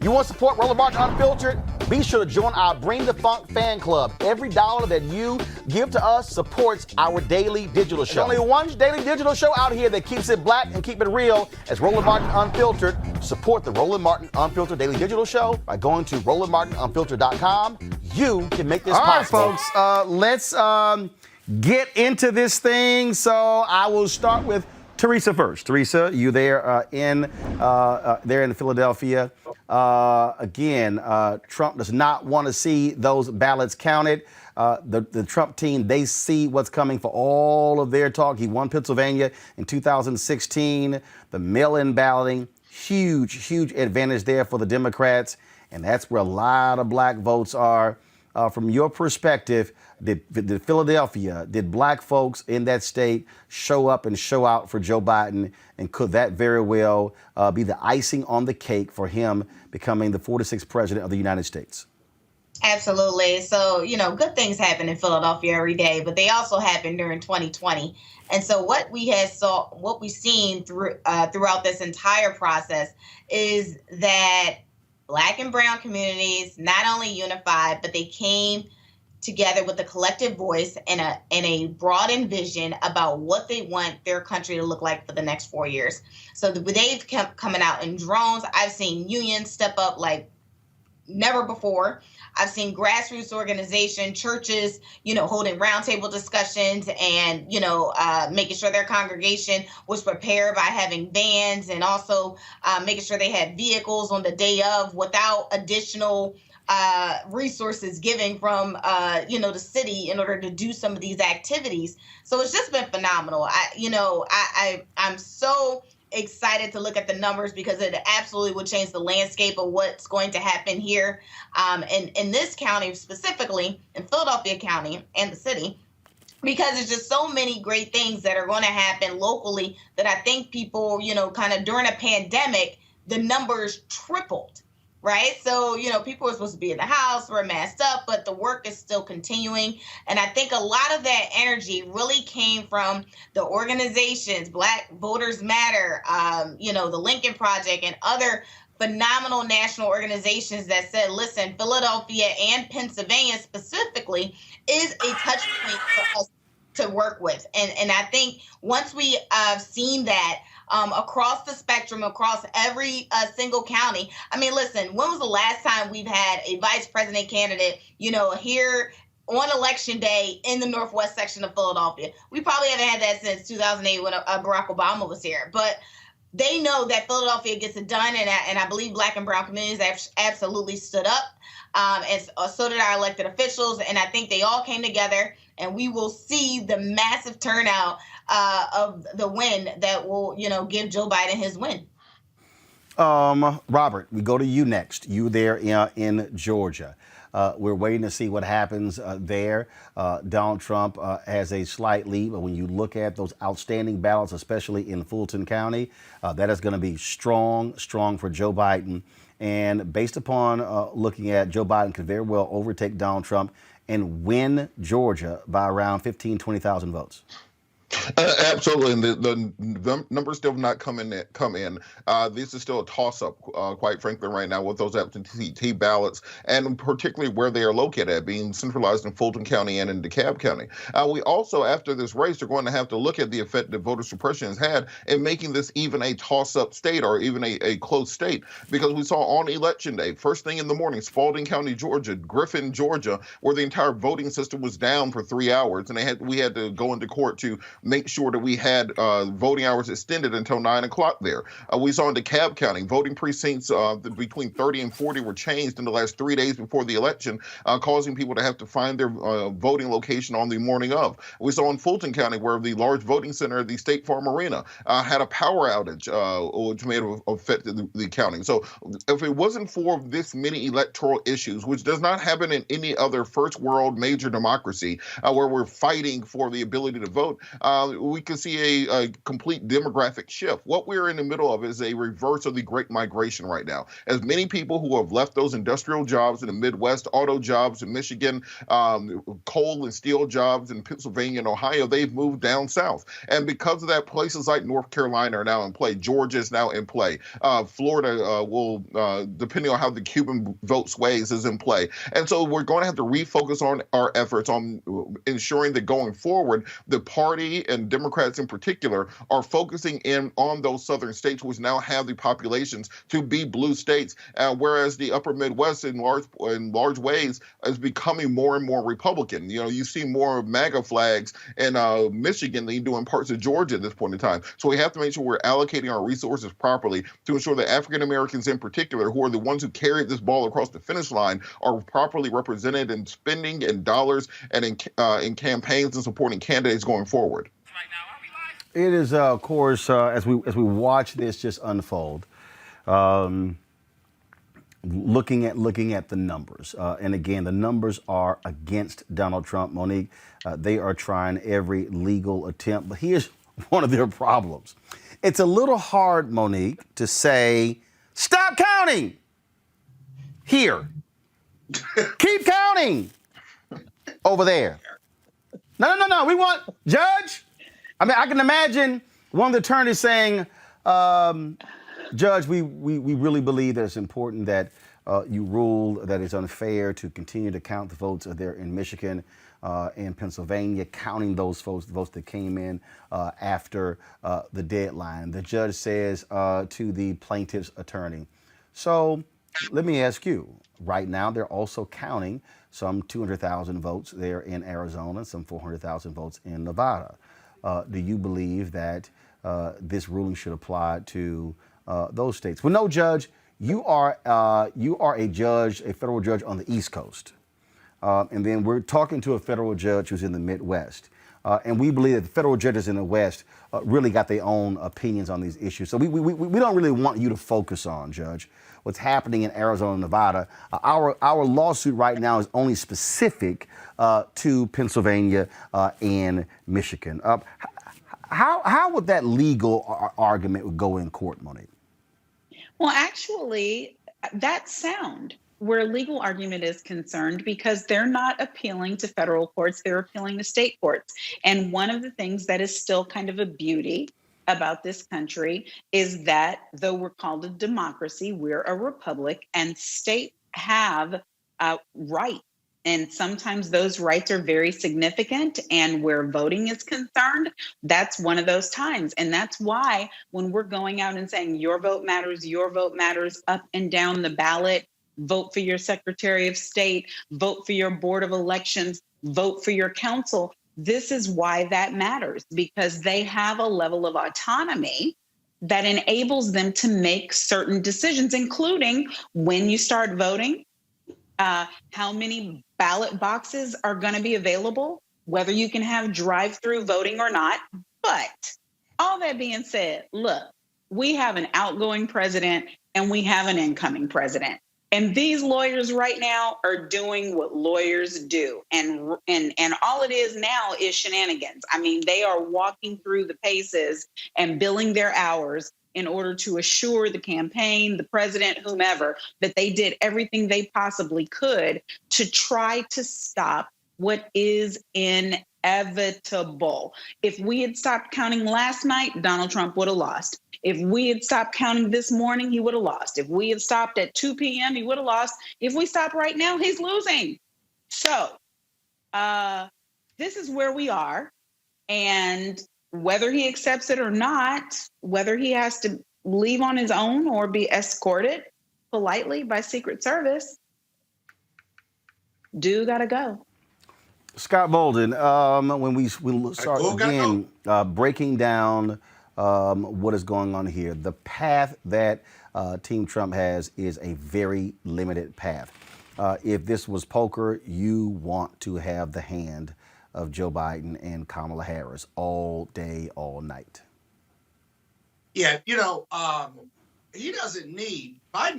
You want to support Roland Martin Unfiltered? Be sure to join our Bring the Funk fan club. Every dollar that you give to us supports our daily digital show. There's only one daily digital show out here that keeps it black and keep it real as Roland Martin Unfiltered. Support the Roland Martin Unfiltered daily digital show by going to RolandMartinUnfiltered.com. You can make this possible. All right, folks, let's get into this thing. So I will start with Teresa first. Teresa, you there in Philadelphia. Again, Trump does not want to see those ballots counted. The Trump team, they see what's coming for all of their talk. He won Pennsylvania in 2016. The mail-in balloting, huge advantage there for the Democrats. And that's where a lot of black votes are. From your perspective, did Philadelphia, did black folks in that state show up and show out for Joe Biden? And could that very well be the icing on the cake for him becoming the 46th president of the United States? Absolutely. So, good things happen in Philadelphia every day, but they also happen during 2020. And so what we've seen throughout this entire process is that Black and brown communities not only unified, but they came together with a collective voice and a broadened vision about what they want their country to look like for the next 4 years. So they've kept coming out in drones. I've seen unions step up like never before. I've seen grassroots organizations, churches, holding roundtable discussions and, making sure their congregation was prepared by having vans and also making sure they had vehicles on the day of without additional resources given from, the city in order to do some of these activities. So it's just been phenomenal. I'm so excited to look at the numbers because it absolutely would change the landscape of what's going to happen here in this county, specifically in Philadelphia County and the city, because it's just so many great things that are going to happen locally that I think people, kind of during a pandemic, the numbers tripled. Right. So, people are supposed to be in the house, we're masked up, but the work is still continuing. And I think a lot of that energy really came from the organizations, Black Voters Matter, the Lincoln Project and other phenomenal national organizations that said, listen, Philadelphia and Pennsylvania specifically is a touch point for us to work with. And I think once we have seen that, across the spectrum, across every single county. I mean, listen, when was the last time we've had a vice president candidate, here on election day in the northwest section of Philadelphia? We probably haven't had that since 2008 when Barack Obama was here. But they know that Philadelphia gets it done, and I believe Black and brown communities have absolutely stood up, and so did our elected officials, and I think they all came together, and we will see the massive turnout of the win that will, give Joe Biden his win. Robert, we go to you next. You there in Georgia. We're waiting to see what happens there. Donald Trump has a slight lead, but when you look at those outstanding ballots, especially in Fulton County, that is going to be strong for Joe Biden. And based upon looking at Joe Biden could very well overtake Donald Trump and win Georgia by around 20,000 votes. Absolutely, and the numbers still have not come in. This is still a toss-up, quite frankly, right now with those absentee ballots, and particularly where they are located at, being centralized in Fulton County and in DeKalb County. We also, after this race, are going to have to look at the effect that voter suppression has had in making this even a toss-up state or even a close state, because we saw on Election Day, first thing in the morning, Spalding County, Georgia, Griffin, Georgia, where the entire voting system was down for 3 hours, and we had to go into court to make sure that we had voting hours extended until 9 o'clock there. We saw in DeKalb County, voting precincts between 30 and 40 were changed in the last 3 days before the election, causing people to have to find their voting location on the morning of. We saw in Fulton County, where the large voting center, the State Farm Arena, had a power outage, which may have affected the counting. So if it wasn't for this many electoral issues, which does not happen in any other first world major democracy, where we're fighting for the ability to vote, we can see a complete demographic shift. What we're in the middle of is a reverse of the Great Migration right now. As many people who have left those industrial jobs in the Midwest, auto jobs in Michigan, coal and steel jobs in Pennsylvania and Ohio, they've moved down south. And because of that, places like North Carolina are now in play. Georgia is now in play. Florida will, depending on how the Cuban vote sways, is in play. And so we're going to have to refocus on our efforts on ensuring that going forward, the party and Democrats in particular are focusing in on those southern states, which now have the populations to be blue states, whereas the upper Midwest in large ways is becoming more and more Republican. You know, you see more MAGA flags in Michigan than you do in parts of Georgia at this point in time. So we have to make sure we're allocating our resources properly to ensure that African Americans in particular, who are the ones who carried this ball across the finish line, are properly represented in spending and dollars and in campaigns and supporting candidates going forward. It is, of course, as we watch this just unfold, looking at the numbers, and again, the numbers are against Donald Trump. Monique, they are trying every legal attempt, but here's one of their problems. It's a little hard, Monique, to say, stop counting here. Keep counting over there. No. We want, Judge. I mean, I can imagine one of the attorneys saying, Judge, we really believe that it's important that you rule that it's unfair to continue to count the votes there in Michigan and Pennsylvania, counting those votes that came in after the deadline. The judge says to the plaintiff's attorney, so let me ask you, right now they're also counting some 200,000 votes there in Arizona, some 400,000 votes in Nevada. Do you believe that this ruling should apply to those states? Well, no, Judge, you are a judge, a federal judge on the East Coast. And then we're talking to a federal judge who's in the Midwest. And we believe that the federal judges in the West really got their own opinions on these issues. So we don't really want you to focus on, Judge, what's happening in Arizona and Nevada. Our lawsuit right now is only specific to Pennsylvania and Michigan. How would that legal argument go in court, Monique? Well, actually, that's sound where legal argument is concerned, because they're not appealing to federal courts, they're appealing to state courts. And one of the things that is still kind of a beauty about this country is that though we're called a democracy, we're a republic, and states have rights. And sometimes those rights are very significant. And where voting is concerned, that's one of those times. And that's why when we're going out and saying your vote matters up and down the ballot, vote for your Secretary of State, vote for your Board of Elections, vote for your council. This is why that matters, because they have a level of autonomy that enables them to make certain decisions, including when you start voting, how many ballot boxes are going to be available, whether you can have drive-through voting or not. But all that being said, look, we have an outgoing president and we have an incoming president. And these lawyers right now are doing what lawyers do. And all it is now is shenanigans. I mean, they are walking through the paces and billing their hours in order to assure the campaign, the president, whomever, that they did everything they possibly could to try to stop what is inevitable. If we had stopped counting last night, Donald Trump would have lost. If we had stopped counting this morning, he would have lost. If we had stopped at 2 p.m., he would have lost. If we stop right now, he's losing. So this is where we are. And whether he accepts it or not, whether he has to leave on his own or be escorted politely by Secret Service, dude gotta go. Scott Bolden, when we start again breaking down what is going on here, the path that Team Trump has is a very limited path. If this was poker, you want to have the hand of Joe Biden and Kamala Harris all day, all night. Yeah, Biden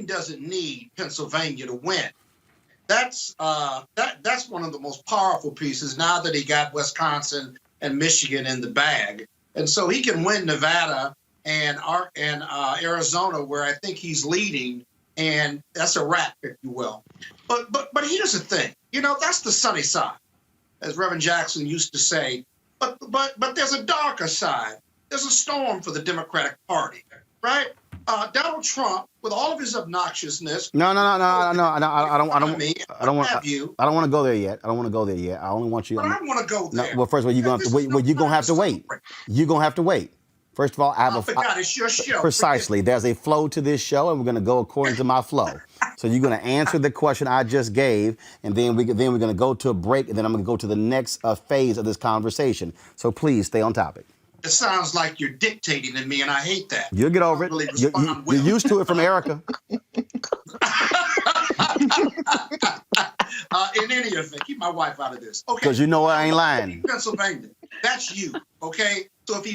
doesn't need Pennsylvania to win. That's one of the most powerful pieces now that he got Wisconsin and Michigan in the bag. And so he can win Nevada and Arizona, where I think he's leading, and that's a wrap, if you will. But here's the thing, that's the sunny side, as Reverend Jackson used to say. But there's a darker side. There's a storm for the Democratic Party, right? Donald Trump, with all of his obnoxiousness. No. I don't want to go there yet. I only want you. But I want to go there. No, well, first of all, you're gonna have to wait. You're gonna have to wait. First of all, I have it's your show. Precisely. There's a flow to this show, and we're gonna go according to my flow. So you're gonna answer the question I just gave, and then we're gonna go to a break, and then I'm gonna go to the next phase of this conversation. So please stay on topic. It sounds like you're dictating to me, and I hate that. You'll get over it. Really You're used to it from Erica. In any event, keep my wife out of this. Okay. Because you know I ain't lying. Pennsylvania. That's you. Okay. So if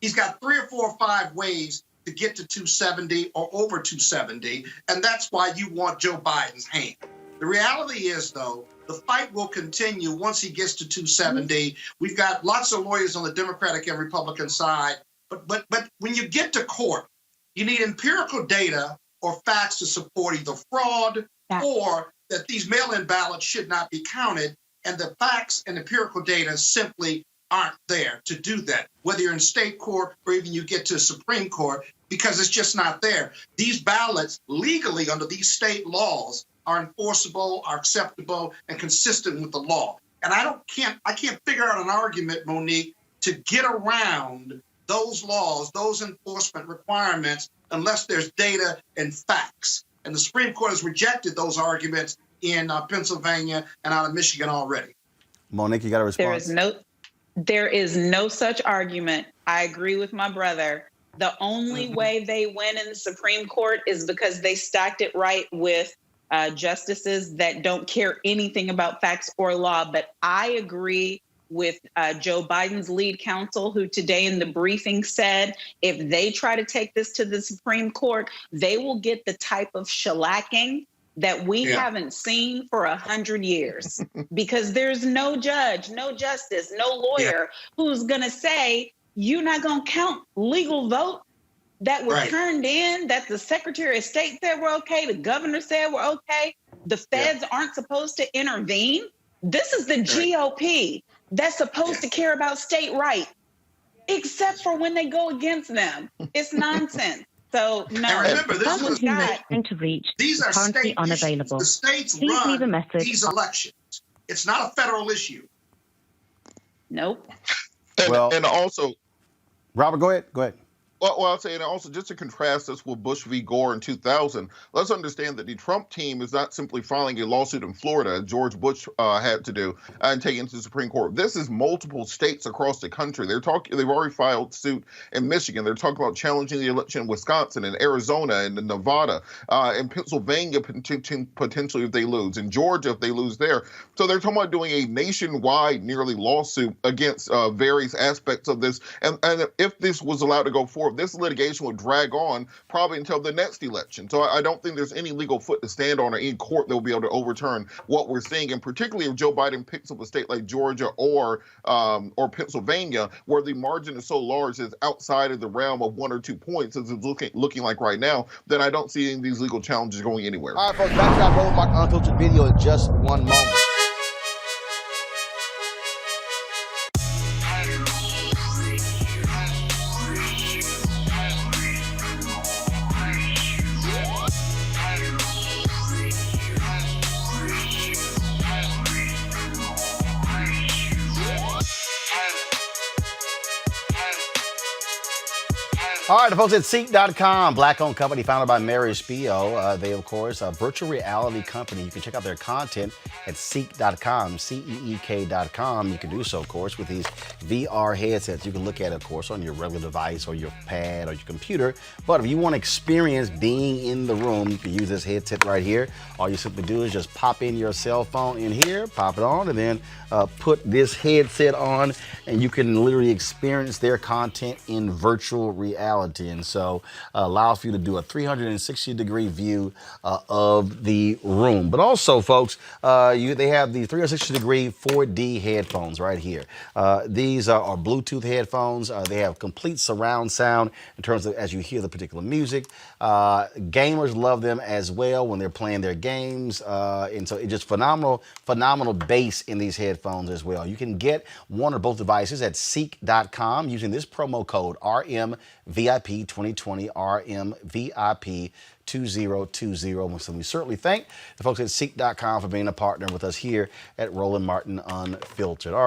he's got 3 or 4 or 5 ways to get to 270 or over 270, and that's why you want Joe Biden's hand. The reality is, though, the fight will continue once he gets to 270. We've got lots of lawyers on the Democratic and Republican side. But when you get to court, you need empirical data or facts to support either fraud or that these mail-in ballots should not be counted. And the facts and empirical data simply aren't there to do that, whether you're in state court or even you get to Supreme Court, because it's just not there. These ballots legally under these state laws are enforceable, are acceptable, and consistent with the law. And I can't figure out an argument, Monique, to get around those laws, those enforcement requirements, unless there's data and facts. And the Supreme Court has rejected those arguments in Pennsylvania and out of Michigan already. Monique, you got a response? There is no such argument. I agree with my brother. The only way they win in the Supreme Court is because they stacked it right with justices that don't care anything about facts or law. But I agree with Joe Biden's lead counsel, who today in the briefing said if they try to take this to the Supreme Court, they will get the type of shellacking that we haven't seen for 100 years, because there's no judge, no justice, no lawyer who's going to say you're not going to count legal vote that were turned in, that the Secretary of State said were okay, the governor said were okay, the feds aren't supposed to intervene. This is the GOP that's supposed to care about state rights, except for when they go against them. It's nonsense. So, no. And remember, this is to reach these are currently state unavailable. issues. The states Please leave a run message. these elections. It's not a federal issue. Nope. And also, Robert, go ahead. Well, I'll say, and also just to contrast this with Bush v. Gore in 2000, let's understand that the Trump team is not simply filing a lawsuit in Florida, as George Bush had to do, and take it to the Supreme Court. This is multiple states across the country. They've already filed suit in Michigan. They're talking about challenging the election in Wisconsin and Arizona and in Nevada, in Pennsylvania potentially if they lose, in Georgia if they lose there. So they're talking about doing a nationwide nearly lawsuit against various aspects of this. And if this was allowed to go forward, this litigation would drag on probably until the next election. So I don't think there's any legal foot to stand on or any court that will be able to overturn what we're seeing. And particularly if Joe Biden picks up a state like Georgia or Pennsylvania, where the margin is so large it's outside of the realm of 1 or 2 points, as it's looking like right now, then I don't see any of these legal challenges going anywhere. All right, folks, back to our Roland Mark Unfiltered video in just one moment. All right, the folks at Ceek.com, black-owned company founded by Mary Spio. They, of course, a virtual reality company. You can check out their content at Ceek.com, Ceek.com. You can do so, of course, with these VR headsets. You can look at it, of course, on your regular device or your pad or your computer. But if you want to experience being in the room, you can use this headset right here. All you simply do is just pop in your cell phone in here, pop it on, and then put this headset on, and you can literally experience their content in virtual reality. reality. And so allows for you to do a 360-degree view of the room. But also, folks, they have the 360-degree 4D headphones right here. These are Bluetooth headphones. They have complete surround sound in terms of as you hear the particular music. Gamers love them as well when they're playing their games. And so it's just phenomenal bass in these headphones as well. You can get one or both devices at Ceek.com using this promo code RMVIP2020, RMVIP2020. So we certainly thank the folks at Ceek.com for being a partner with us here at Roland Martin Unfiltered. All right.